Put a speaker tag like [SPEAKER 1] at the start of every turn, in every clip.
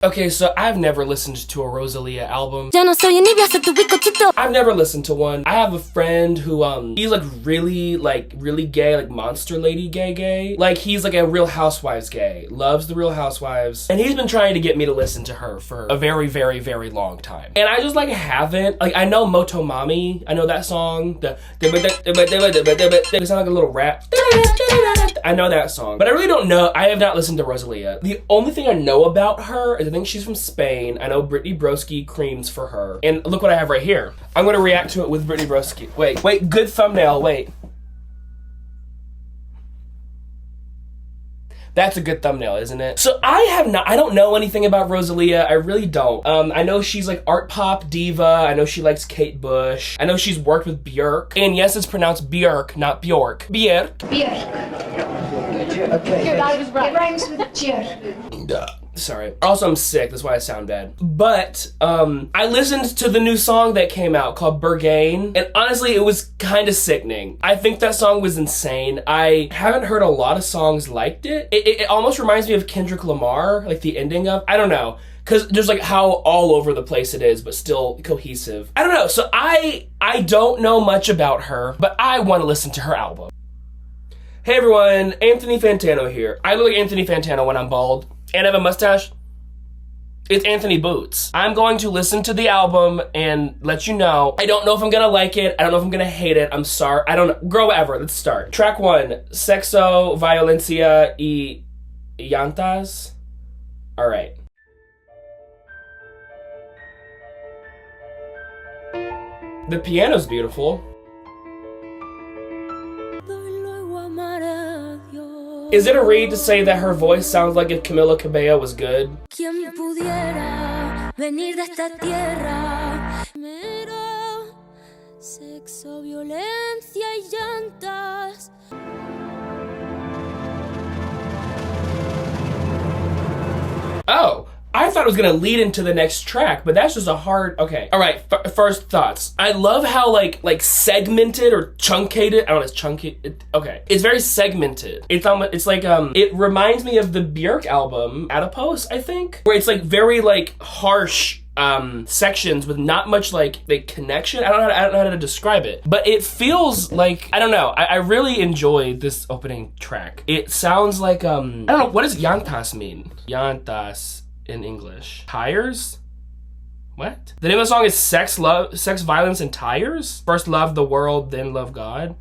[SPEAKER 1] Okay, so I've never listened to a Rosalía album. I've never listened to one. I have a friend who, he's like really gay, like monster lady gay. Like he's like a Real Housewives gay, loves the Real Housewives. And he's been trying to get me to listen to her for a very long time. And I just like haven't, like I know Motomami, I know that song. They sound like a little rap. I know that song, but I really don't know. I have not listened to Rosalía. The only thing I know about her is I think she's from Spain. I know Brittany Broski creams for her. And look what I have right here. I'm gonna react to it with Brittany Broski. Wait, good thumbnail, wait. That's a good thumbnail, isn't it? So I don't know anything about Rosalía. I really don't. I know she's like art pop diva. I know she likes Kate Bush. I know she's worked with Björk. And yes, it's pronounced Björk, not Bjork. Björk.
[SPEAKER 2] Okay.
[SPEAKER 3] Good, I was right.
[SPEAKER 2] It rhymes with Björk.
[SPEAKER 1] Sorry. Also, I'm sick. That's why I sound bad. But I listened to the new song that came out called Berghain, and honestly, it was kind of sickening. I think that song was insane. I haven't heard a lot of songs like it. It almost reminds me of Kendrick Lamar, like the ending of, I don't know, because there's like how all over the place it is, but still cohesive. I don't know. So I don't know much about her, but I want to listen to her album. Hey everyone, Anthony Fantano here. I look like Anthony Fantano when I'm bald and I have a mustache. It's Anthony Boots. I'm going to listen to the album and let you know. I don't know if I'm gonna like it. I don't know if I'm gonna hate it. I'm sorry. I don't know. Girl, whatever. Let's start. Track 1, Sexo, Violencia y Llantas. All right. The piano's beautiful. Is it a read to say that her voice sounds like if Camila Cabello was good? Oh, I thought it was gonna lead into the next track, but that's just a hard, okay. All right, first thoughts. I love how like segmented or truncated, I don't know, it's truncated, okay. It's very segmented. It's like, it reminds me of the Björk album, Adipose, I think, where it's like very like harsh sections with not much like connection. I don't know how to describe it, but it feels like, I don't know. I really enjoyed this opening track. It sounds like, I don't know, what does llantas mean? Llantas. In English. Tires? What? The name of the song is Sex, Violence, and Tires? First love the world, then love God.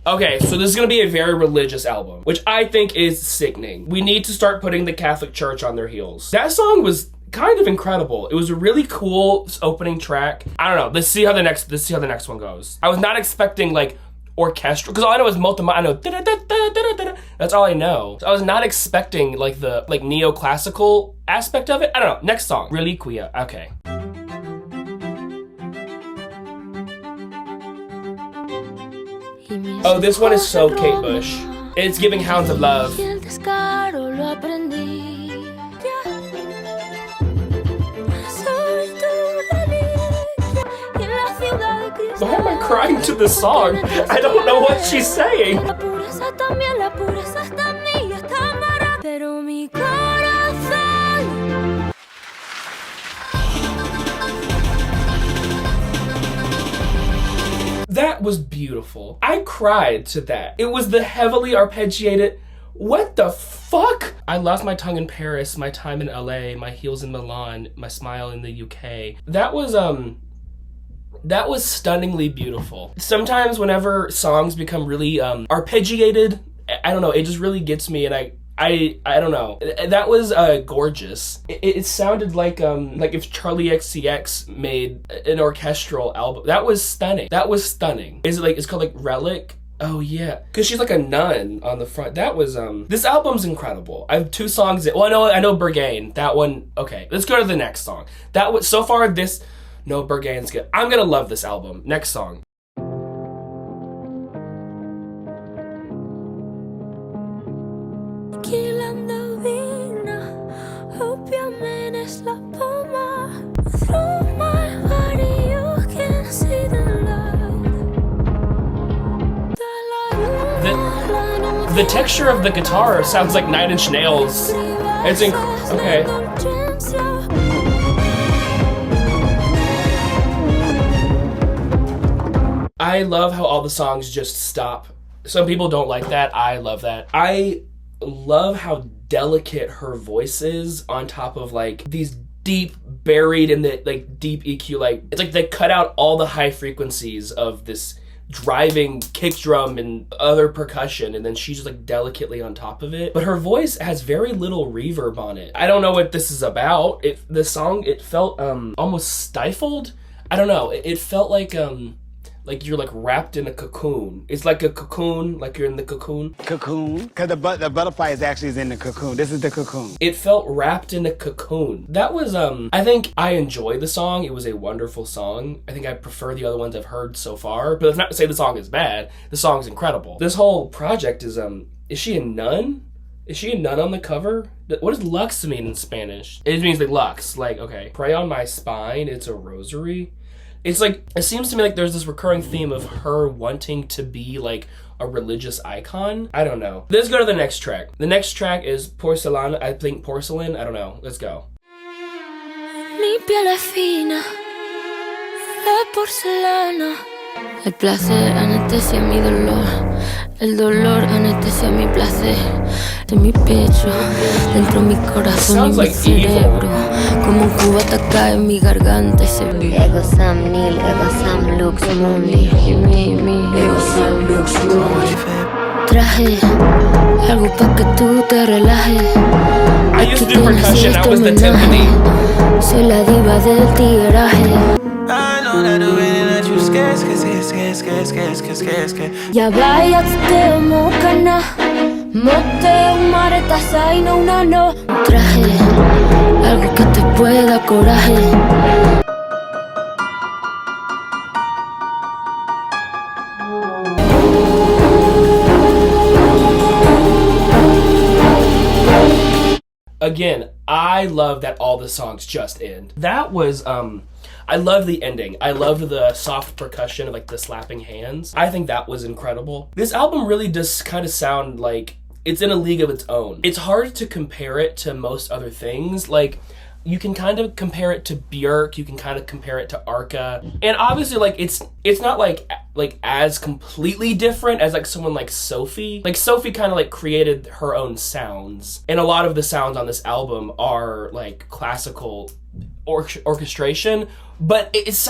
[SPEAKER 1] Okay, so this is gonna be a very religious album, which I think is sickening. We need to start putting the Catholic Church on their heels. That song was kind of incredible. It was a really cool opening track. I don't know. Let's see how the next one goes. I was not expecting like orchestral, because all I know is I know that's all I know. So I was not expecting like the neoclassical aspect of it. I don't know. Next song, Reliquia. Okay. Oh, this one is so Kate Bush. It's giving Hounds of Love. Why am I crying to this song? I don't know what she's saying. That was beautiful. I cried to that. It was the heavily arpeggiated, what the fuck? I lost my tongue in Paris, my time in LA, my heels in Milan, my smile in the UK. That was stunningly beautiful. Sometimes whenever songs become really arpeggiated, I don't know, it just really gets me, and I don't know. That was gorgeous. It sounded like if Charlie XCX made an orchestral album. That was stunning. That was stunning. Is it like, it's called like Relic? Oh yeah, because she's like a nun on the front. That was, this album's incredible. I have 2 songs. Well, I know Berghain. That one, okay. Let's go to the next song. That was, so far this, no, Berghain's good. I'm gonna love this album. Next song. The texture of the guitar sounds like Nine Inch Nails. It's okay. I love how all the songs just stop. Some people don't like that. I love that. I love how delicate her voice is on top of like these deep buried in the like deep EQ. Like it's like they cut out all the high frequencies of this driving kick drum and other percussion, and then she's just like delicately on top of it. But her voice has very little reverb on it. I don't know what this is about. The song, it felt almost stifled. I don't know. It felt like you're like wrapped in a cocoon. It's like a cocoon, like you're in the cocoon.
[SPEAKER 3] Cocoon, because the butterfly is actually in the cocoon. This is the cocoon.
[SPEAKER 1] It felt wrapped in a cocoon. That was, I think I enjoy the song. It was a wonderful song. I think I prefer the other ones I've heard so far. But it's not to say the song is bad. The song's incredible. This whole project is she a nun? Is she a nun on the cover? What does lux mean in Spanish? It means like lux, like, okay. Pray on my spine, it's a rosary. It's like, it seems to me like there's this recurring theme of her wanting to be like a religious icon. I don't know. Let's go to the next track. The next track is Porcelana, I think Porcelain. I don't know. Let's go.
[SPEAKER 4] Mi piel es fina, de porcelana. El placer anestesia mi dolor. El dolor anestesia mi placer. De mi pecho, dentro mi corazón y mi cerebro. Como un cubata cae en mi garganta y se ve. Ego Sam Nil, Ego Sam Lux Mundi. Mi Ego Sam Lux Mundi. Traje algo pa' que tú te relajes.
[SPEAKER 1] I used to do percussion, that was the timpani.
[SPEAKER 4] Soy la diva del tigueraje.
[SPEAKER 5] I know that the way that you scared.
[SPEAKER 4] Ya vaya te mokana. Mote umareta saina una no. Traje algo que te pueda coraje.
[SPEAKER 1] Again, I love that all the songs just end. That was, I love the ending. I loved the soft percussion of like the slapping hands. I think that was incredible. This album really does kind of sound like it's in a league of its own. It's hard to compare it to most other things. Like, you can kind of compare it to Björk, you can kind of compare it to Arca. And obviously, like, it's not like as completely different as like someone like Sophie. Like, Sophie kind of like created her own sounds. And a lot of the sounds on this album are like classical orchestration, but it's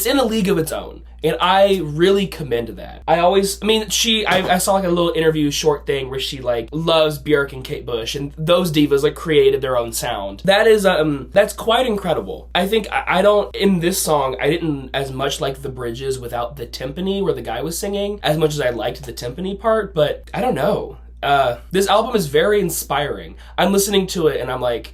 [SPEAKER 1] in a league of its own. And I really commend that. I saw like a little interview short thing where she like loves Björk and Kate Bush, and those divas like created their own sound. That is, that's quite incredible. I think in this song, I didn't as much like the bridges without the timpani where the guy was singing, as much as I liked the timpani part, but I don't know. This album is very inspiring. I'm listening to it and I'm like,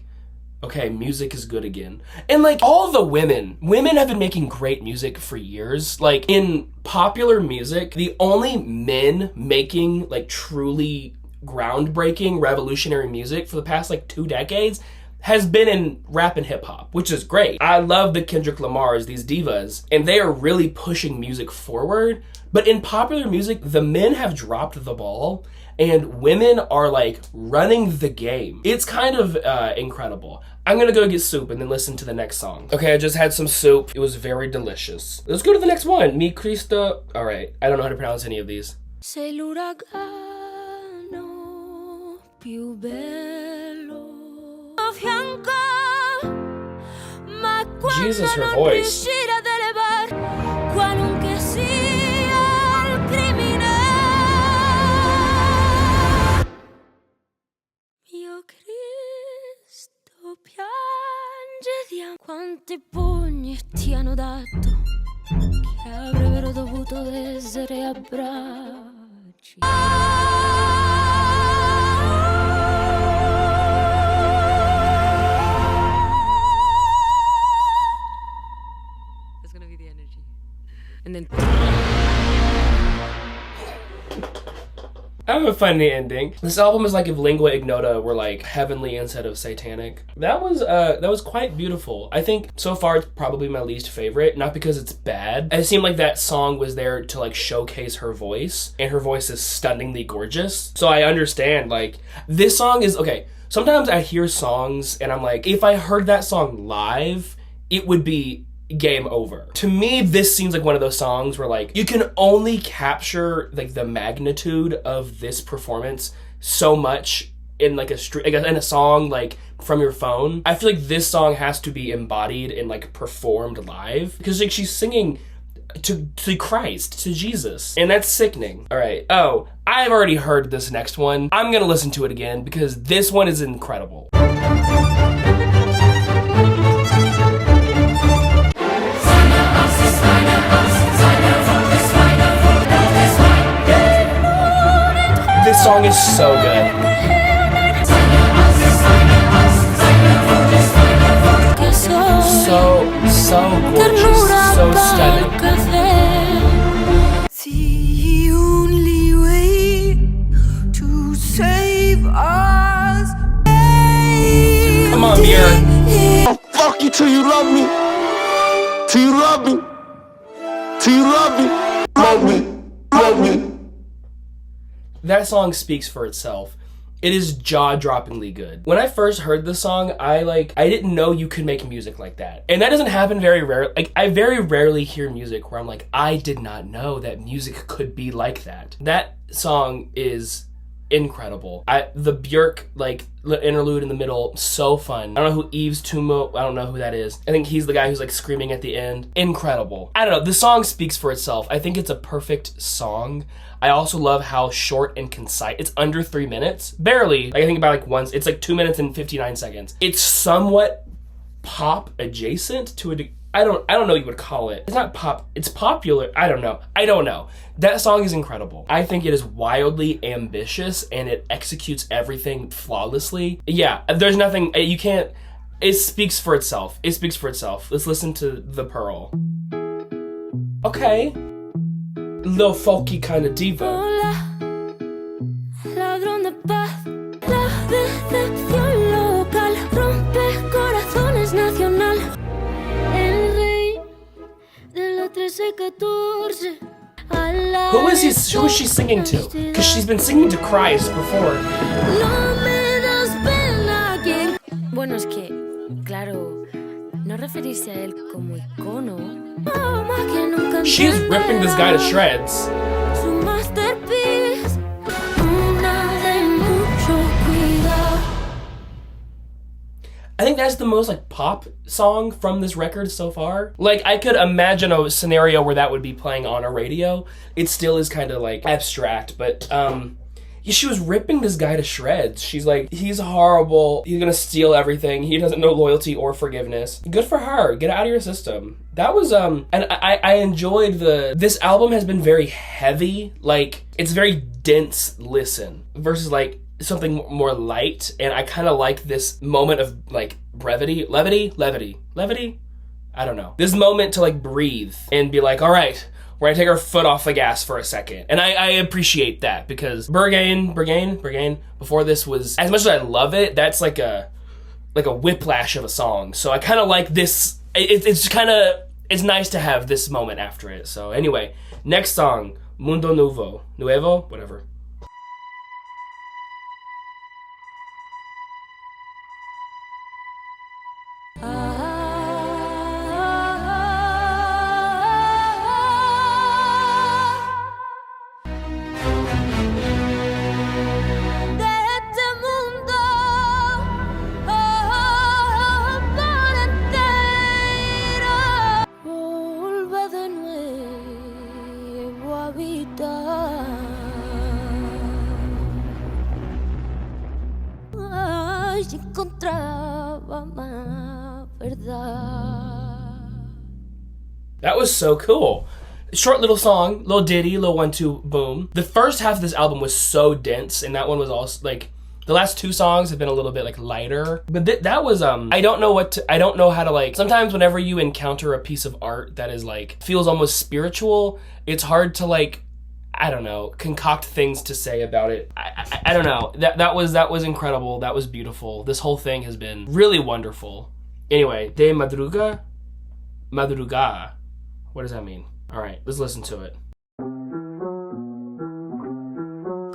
[SPEAKER 1] okay, music is good again. And like all the women have been making great music for years. Like in popular music, the only men making like truly groundbreaking revolutionary music for the past like 2 decades has been in rap and hip hop, which is great. I love the Kendrick Lamars, these divas, and they are really pushing music forward. But in popular music, the men have dropped the ball and women are like running the game. It's kind of incredible. I'm gonna go get soup and then listen to the next song. Okay, I just had some soup. It was very delicious. Let's go to the next one. Mi Cristo. All right, I don't know how to pronounce any of these.
[SPEAKER 4] Sei l'uragano più bello.
[SPEAKER 1] Jesus, her voice.
[SPEAKER 4] Quanti pugni ti hanno dato che avrebbero dovuto essere abbracci.
[SPEAKER 6] That's gonna be the energy. And then
[SPEAKER 1] I have a funny ending. This album is like if lingua ignota were like heavenly instead of satanic. That was quite beautiful. I think so far it's probably my least favorite, not because it's bad. It seemed like that song was there to like showcase her voice, and her voice is stunningly gorgeous. So I understand, like, this song is, okay, sometimes I hear songs and I'm like, if I heard that song live, it would be game over. To me, this seems like one of those songs where like you can only capture like the magnitude of this performance so much in like in a song like from your phone. I feel like this song has to be embodied and like performed live because like she's singing to Christ, to Jesus, and that's sickening. All right. Oh, I've already heard this next one. I'm gonna listen to it again because this one is incredible. This song is so good. So gorgeous, so stunning.
[SPEAKER 4] The only way to save us.
[SPEAKER 1] Come on, Björk.
[SPEAKER 3] I'll fuck you till you love me. Till you love me. Till you love me. Love me. Love me.
[SPEAKER 1] That song speaks for itself. It is jaw-droppingly good. When I first heard the song, I didn't know you could make music like that. And that doesn't happen very rarely. Like, I very rarely hear music where I'm like, I did not know that music could be like that. That song is incredible. The Björk, like, interlude in the middle, so fun. I don't know who Yves Tummo, I don't know who that is. I think he's the guy who's like screaming at the end. Incredible. I don't know, the song speaks for itself. I think it's a perfect song. I also love how short and concise. It's under 3 minutes. Barely. Like, I think about like once. It's like 2 minutes and 59 seconds. It's somewhat pop adjacent to I don't know what you would call it. It's not pop. It's popular. I don't know. That song is incredible. I think it is wildly ambitious and it executes everything flawlessly. Yeah, there's nothing, you can't, it speaks for itself. It speaks for itself. Let's listen to The Pearl. Okay. Little folky kind of diva.
[SPEAKER 4] Hola, ladrón de paz, la decepción local, rompe corazones nacional, el rey de la 13-14.
[SPEAKER 1] Who is she singing to? Because she's been singing to Christ before.
[SPEAKER 4] No me das pena que... Bueno, es que, claro, no referirse a él como icono.
[SPEAKER 1] She is ripping this guy to shreds.
[SPEAKER 4] Su masterpiece, una de mucho cuidado.
[SPEAKER 1] I think that's the most like pop song from this record so far. Like, I could imagine a scenario where that would be playing on a radio. It still is kind of like abstract, but yeah, she was ripping this guy to shreds. She's like, he's horrible. He's gonna steal everything. He doesn't know loyalty or forgiveness. Good for her. Get it out of your system. That was, and I enjoyed this album has been very heavy. Like, it's very dense listen versus like something more light. And I kind of like this moment of like levity. I don't know. This moment to like breathe and be like, all right, we're gonna take our foot off the gas for a second. And I appreciate that because Berghain, before this was, as much as I love it, that's like a whiplash of a song. So I kind of like this, it's nice to have this moment after it. So anyway, next song, Mundo Nuevo, whatever. That was so cool. Short little song, little ditty, little 1-2 boom. The first half of this album was so dense, and that one was also like, the last two songs have been a little bit like lighter, but that was I don't know how to like, sometimes whenever you encounter a piece of art that is like feels almost spiritual, it's hard to like, I don't know, concoct things to say about it. I don't know. That was incredible. That was beautiful. This whole thing has been really wonderful. Anyway, de madrugada. What does that mean? All right, let's listen to it.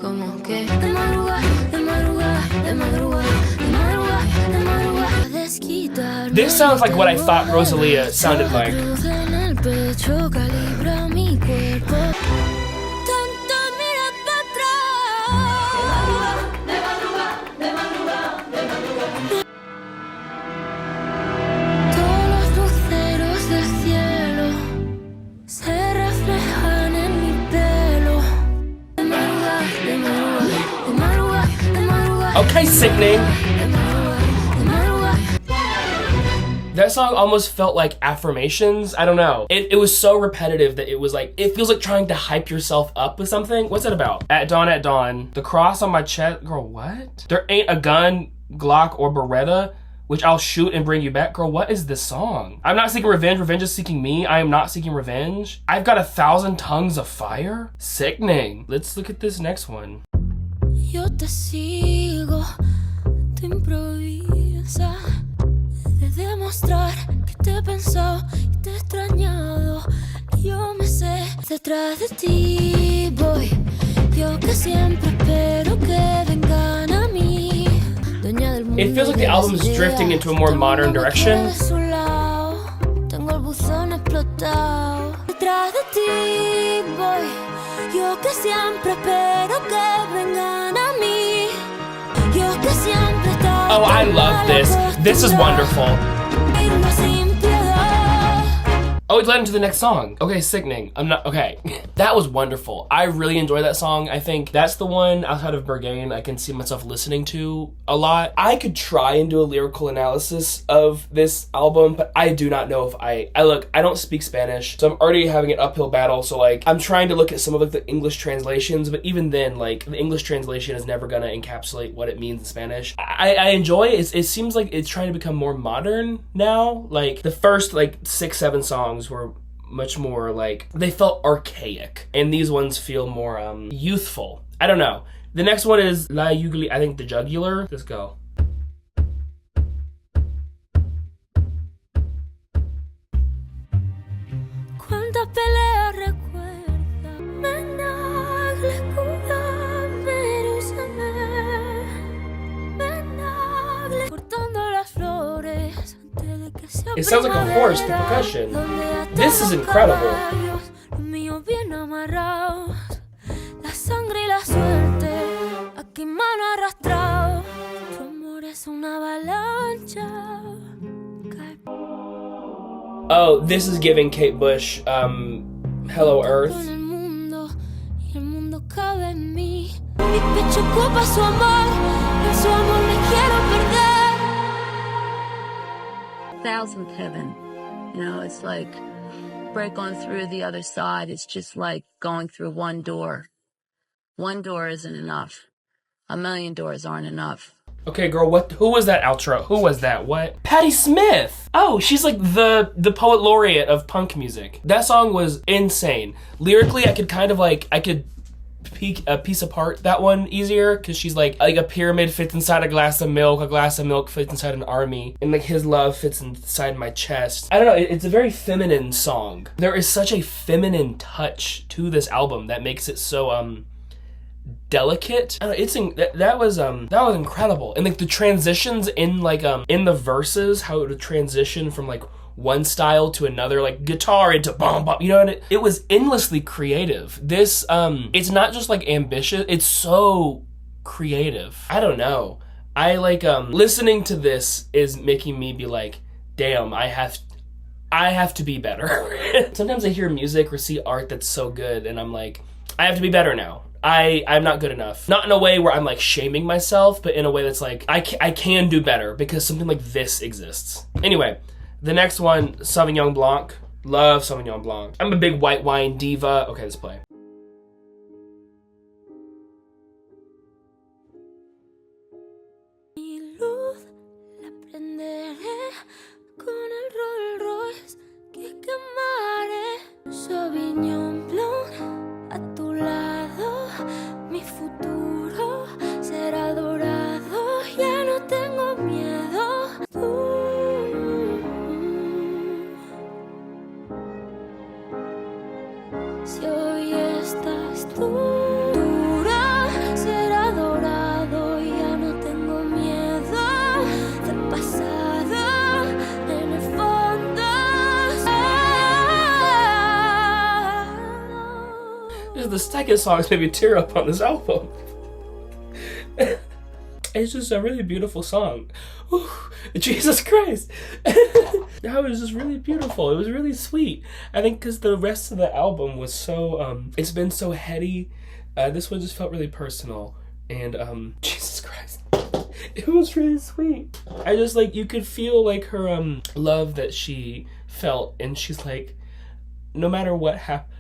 [SPEAKER 4] Como que de madrugada, de madrugada, de madrugada, de madrugada, de madrugada.
[SPEAKER 1] This sounds like what I thought Rosalía sounded like. Okay, sickening. That song almost felt like affirmations. I don't know. It was so repetitive that it was like, it feels like trying to hype yourself up with something. What's it about? At dawn, the cross on my chest. Girl, what? There ain't a gun, Glock, or Beretta, which I'll shoot and bring you back. Girl, what is this song? I'm not seeking revenge. Revenge is seeking me. I am not seeking revenge. I've got 1,000 tongues of fire. Sickening. Let's look at this next one.
[SPEAKER 4] Yo te sigo, te improvisa, de demostrar que te he pensado y te he extrañado. Yo me sé detrás de ti voy, yo que siempre espero que vengan a mí.
[SPEAKER 1] It feels like the album is drifting into a more modern direction.
[SPEAKER 4] Tengo el buzón explotado. Detrás de ti voy, yo que siempre espero que vengan a mí. Yo que siempre estoy.
[SPEAKER 1] Oh, I love this. This is wonderful. Oh, it led into the next song. Okay, sickening. Okay. That was wonderful. I really enjoy that song. I think that's the one outside of Berghain I can see myself listening to a lot. I could try and do a lyrical analysis of this album, but I do not know if I look, I don't speak Spanish, so I'm already having an uphill battle. So like, I'm trying to look at some of like the English translations, but even then, like the English translation is never gonna encapsulate what it means in Spanish. I enjoy it. It seems like it's trying to become more modern now. Like the first like 6-7 songs were much more like, they felt archaic, and these ones feel more youthful. I don't know. The next one is La Yugli, I think the jugular. Let's go.
[SPEAKER 4] Cuántas peleas recuerda, me nagle escudame, úsame, me nagle cortando las flores.
[SPEAKER 1] It sounds like a horse, the percussion. This is incredible. Oh, this is giving Kate Bush, Hello Earth.
[SPEAKER 7] Thousandth heaven, you know, it's like break on through the other side. It's just like going through one door. One door isn't enough. 1,000,000 doors aren't enough.
[SPEAKER 1] Okay, girl, who was that outro? Who was that? What? Patti Smith! Oh, she's like the poet laureate of punk music. That song was insane. Lyrically, I could piece apart that one easier, because she's like a pyramid fits inside a glass of milk fits inside an army, and like his love fits inside my chest. I don't know, it's a very feminine song. There is such a feminine touch to this album that makes it so delicate. I don't know, that was incredible. And like the transitions in like in the verses, how it would transition from like one style to another, like guitar into bom bom, you know, and it was endlessly creative. This it's not just like ambitious, it's so creative. I don't know, I like listening to this is making me be like, damn, I have to be better. Sometimes I hear music or see art that's so good and I'm like, I have to be better now. I'm not good enough. Not in a way where I'm like shaming myself, but in a way that's like, I can do better because something like this exists. Anyway, the next one, Sauvignon Blanc. Love Sauvignon Blanc. I'm a big white wine diva. Okay, let's play.
[SPEAKER 4] Sauvignon Blanc, a tu lado, mi futuro será dorado, ya no tengo miedo. Si oyes
[SPEAKER 1] the second song has made me tear up on this album. It's just a really beautiful song. Whew, Jesus Christ. That was just really beautiful. It was really sweet. I think because the rest of the album was so, it's been so heady. This one just felt really personal. And, Jesus Christ. It was really sweet. I just, like, you could feel, like, her, love that she felt. And she's like, no matter what happens.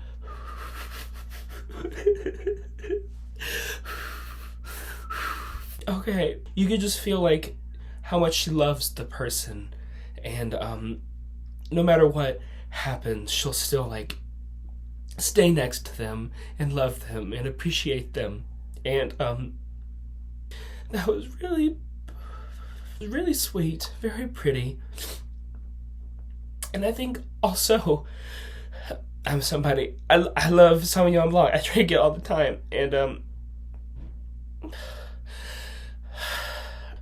[SPEAKER 1] Okay, you could just feel like how much she loves the person, and no matter what happens, she'll still like stay next to them and love them and appreciate them. And that was really sweet, very pretty. And I think also I'm somebody I love Sauvignon Blanc. I drink it all the time, and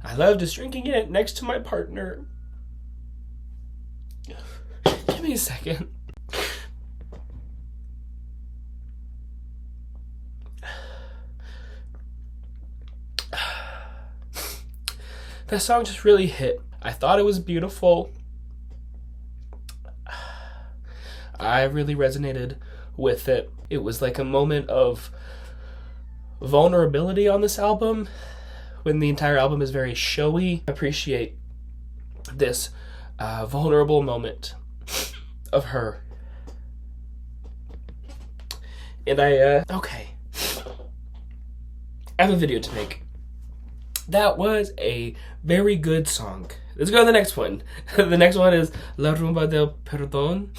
[SPEAKER 1] I love just drinking it next to my partner. Give me a second. That song just really hit. I thought it was beautiful. I really resonated with it. It was like a moment of vulnerability on this album, when the entire album is very showy. I appreciate this vulnerable moment of her. And okay. I have a video to make. That was a very good song. Let's go to the next one. The next one is La Rumba del Perdón.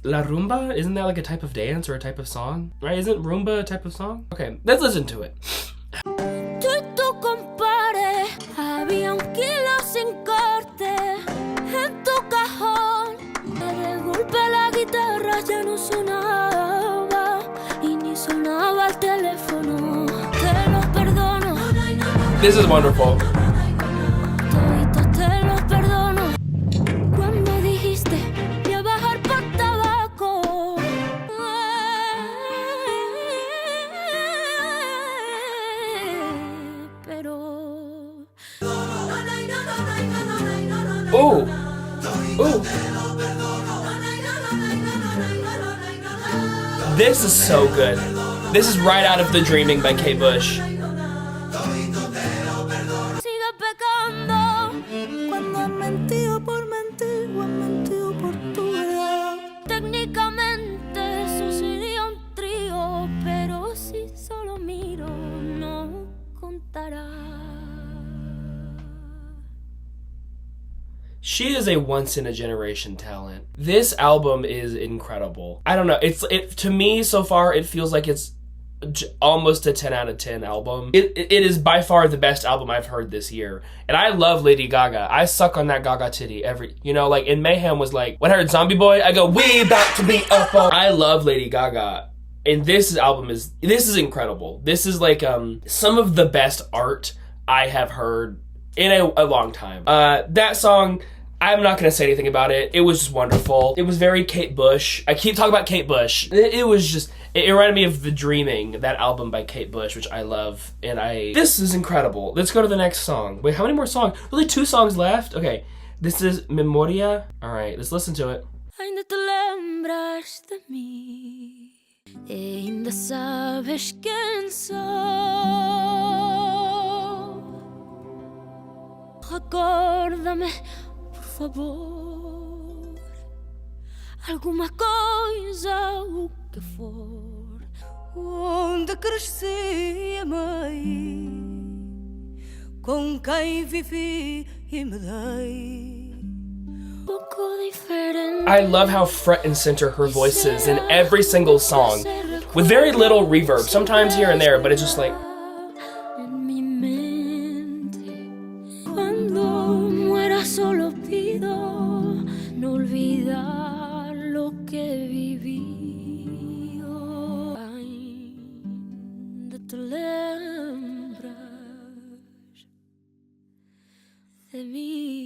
[SPEAKER 1] La Rumba? Isn't that like a type of dance or a type of song? Right? Isn't Rumba a type of song? Okay, let's listen to it.
[SPEAKER 4] Había un kilo sin corte en tu cajón. De golpe la guitarra ya no sonaba y ni sonaba el teléfono. Te lo perdono.
[SPEAKER 1] This is wonderful.
[SPEAKER 4] Toditos te los perdono. Cuando dijiste voy a bajar por tabaco. Pero
[SPEAKER 1] Ooh. Ooh. This is so good. This is right out of The Dreaming by Kate Bush.
[SPEAKER 4] siga pecando cuando han mentido por mentir o han mentido por tu verdad. Técnicamente eso sería un trío, pero si solo miro no contará.
[SPEAKER 1] She is a once-in-a-generation talent. This album is incredible. I don't know. To me, so far, it feels like it's almost a 10 out of 10 album. It is by far the best album I've heard this year. And I love Lady Gaga. I suck on that Gaga titty like in Mayhem was like, when I heard Zombie Boy, I go, we about to be up on. I love Lady Gaga. And this is incredible. This is like some of the best art I have heard in a long time. That song, I'm not going to say anything about it. It was just wonderful. It was very Kate Bush. I keep talking about Kate Bush. It was just, it reminded me of The Dreaming, that album by Kate Bush, which I love. And this is incredible. Let's go to the next song. Wait, how many more songs? Really 2 songs left? Okay. This is Memoria. All right, let's listen to it.
[SPEAKER 4] Ainda te lembras de mí, ainda sabes quem sou. Acorda-me, por favor, alguma coisa, o que for. Onde cresci, amei, com quem vivi e me dei.
[SPEAKER 1] I love how front and center her voice is in every single song, with very little reverb, sometimes here and there, but it's just like...
[SPEAKER 4] Solo pido no olvidar lo que viví. Ainda te lembras de mí.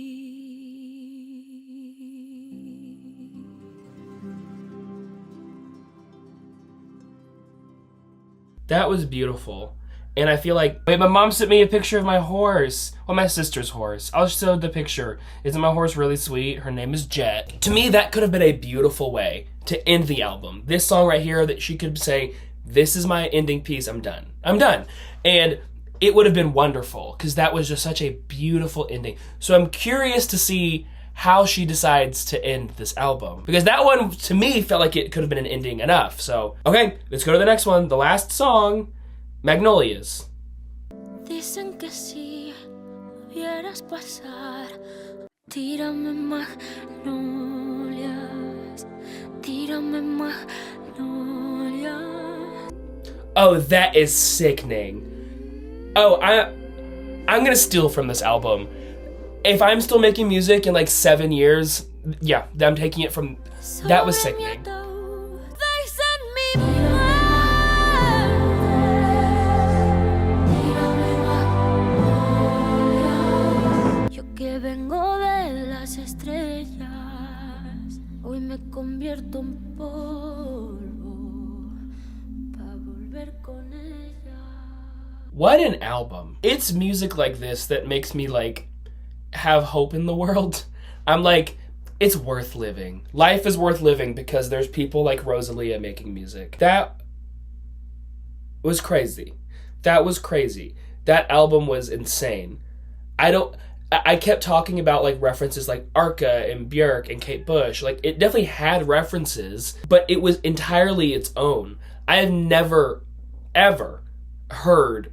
[SPEAKER 1] That was beautiful. And I feel like, wait, my mom sent me a picture of my horse. Well, my sister's horse. I'll show the picture. Isn't my horse really sweet? Her name is Jet. To me, that could have been a beautiful way to end the album. This song right here that she could say, this is my ending piece, I'm done. I'm done. And it would have been wonderful because that was just such a beautiful ending. So I'm curious to see how she decides to end this album. Because that one, to me, felt like it could have been an ending enough. So, okay, let's go to the next one. The last song, Magnolias.
[SPEAKER 4] Dicen que si vieras pasar, tírame magnolias, tírame magnolias.
[SPEAKER 1] Oh, that is sickening. Oh, I'm gonna steal from this album. If I'm still making music in like 7 years, yeah, I'm taking it from, that was sickening.
[SPEAKER 4] Vengo de las estrellas, hoy me convierto en polvo pa' volver con ella.
[SPEAKER 1] What an album. It's music like this that makes me like have hope in the world. I'm like, it's worth living. Life is worth living because there's people like Rosalía making music. That was crazy. That was crazy. That album was insane. I kept talking about like references like Arca and Björk and Kate Bush. Like it definitely had references, but it was entirely its own. I have never, ever heard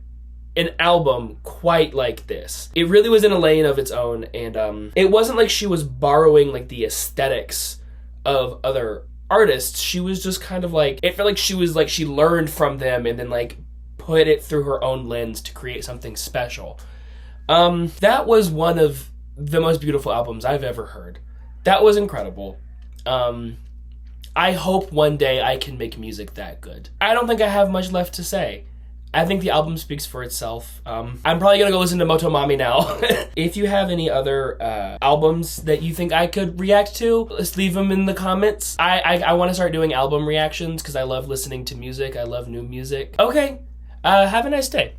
[SPEAKER 1] an album quite like this. It really was in a lane of its own, and it wasn't like she was borrowing like the aesthetics of other artists. She was just kind of like, it felt like she was like, she learned from them and then like put it through her own lens to create something special. That was one of the most beautiful albums I've ever heard. That was incredible. I hope one day I can make music that good. I don't think I have much left to say. I think the album speaks for itself. I'm probably gonna go listen to Motomami now. If you have any other albums that you think I could react to, let's leave them in the comments. I want to start doing album reactions because I love listening to music. I love new music. Okay, have a nice day.